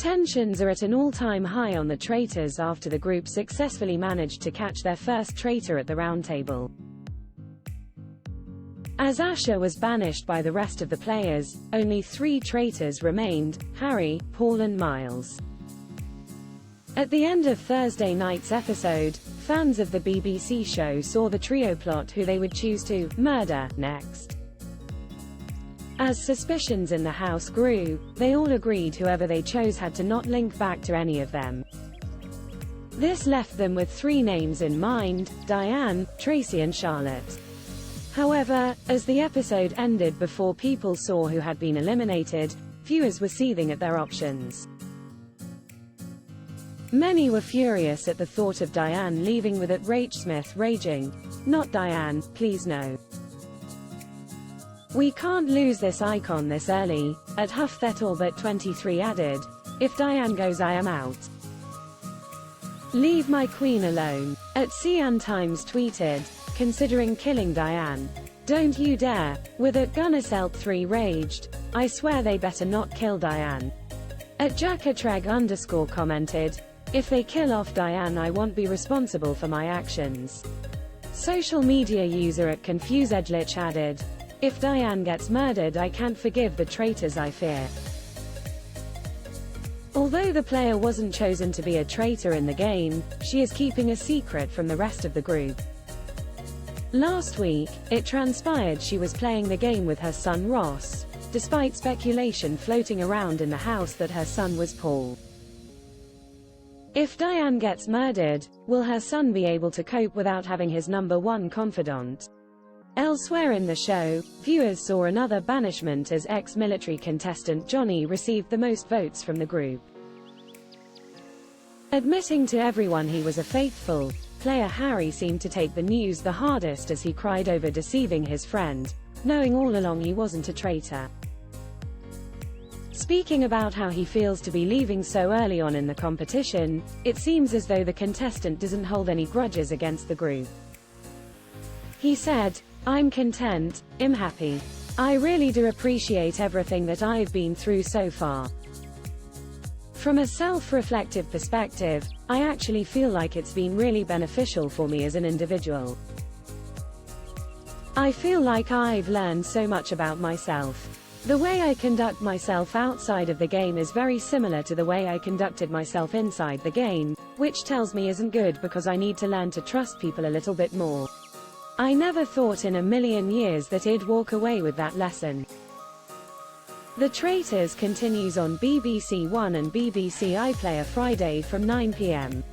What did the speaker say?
Tensions are at an all-time high on the Traitors after the group successfully managed to catch their first traitor at the roundtable. As Asha was banished by the rest of the players, only 3 traitors remained: Harry, Paul and Miles. At the end of Thursday night's episode, fans of the BBC show saw the trio plot who they would choose to murder next. As suspicions in the house grew, they all agreed whoever they chose had to not link back to any of them. This left them with 3 names in mind: Diane, Tracy and Charlotte. However, as the episode ended before people saw who had been eliminated, viewers were seething at their options. Many were furious at the thought of Diane leaving, with it Rach Smith raging, "Not Diane, please no. We can't lose this icon this early." At Huff that all but 23 added, "If Diane goes I am out. Leave my queen alone." At Cian Times tweeted, "Considering killing Diane. Don't you dare." With at Gunnerselt3 raged, "I swear they better not kill Diane." At Jackatreg_ commented, "If they kill off Diane I won't be responsible for my actions." Social media user at ConfusedEdgelich added, "If Diane gets murdered I can't forgive the traitors I fear." Although the player wasn't chosen to be a traitor in the game, she is keeping a secret from the rest of the group. Last week, it transpired she was playing the game with her son Ross, despite speculation floating around in the house that her son was Paul. If Diane gets murdered, will her son be able to cope without having his #1 confidant? Elsewhere in the show, viewers saw another banishment as ex-military contestant Johnny received the most votes from the group. Admitting to everyone he was a faithful player, Harry seemed to take the news the hardest as he cried over deceiving his friend, knowing all along he wasn't a traitor. Speaking about how he feels to be leaving so early on in the competition, it seems as though the contestant doesn't hold any grudges against the group. He said, "I'm content, I'm happy. I really do appreciate everything that I've been through so far. From a self-reflective perspective, I actually feel like it's been really beneficial for me as an individual. I feel like I've learned so much about myself. The way I conduct myself outside of the game is very similar to the way I conducted myself inside the game, which tells me isn't good because I need to learn to trust people a little bit more. I never thought in a million years that I'd walk away with that lesson." The Traitors continues on BBC One and BBC iPlayer Friday from 9 p.m.